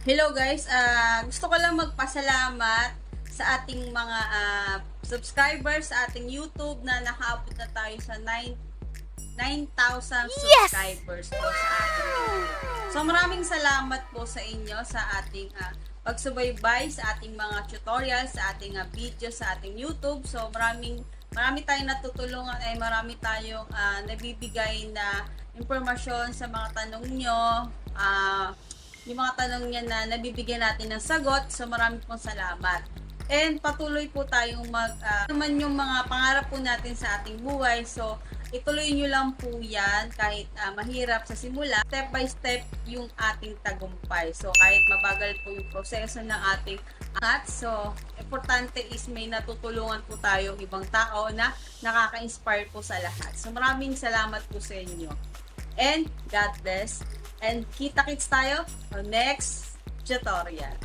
Hello guys, gusto ko lang magpasalamat sa ating mga subscribers sa ating YouTube na nakaabot na tayo sa 9,000 subscribers po sa ating YouTube. So maraming salamat po sa inyo sa ating pagsubaybay sa ating mga tutorials, sa ating video sa ating YouTube. So marami tayong natutulungan, ay marami tayong nabibigay na impormasyon sa mga tanong nyo. Yung mga tanong niya na nabibigyan natin ng sagot. So marami pong salamat. And patuloy po tayong naman yung mga pangarap po natin sa ating buhay. So ituloy nyo lang po yan kahit mahirap sa simula. Step by step yung ating tagumpay. So kahit mabagal po yung proseso ng ating angat. So importante is may natutulungan po tayong ibang tao na nakaka-inspire po sa lahat. So maraming salamat po sa inyo. And God bless. And kita-kits tayo on next tutorial.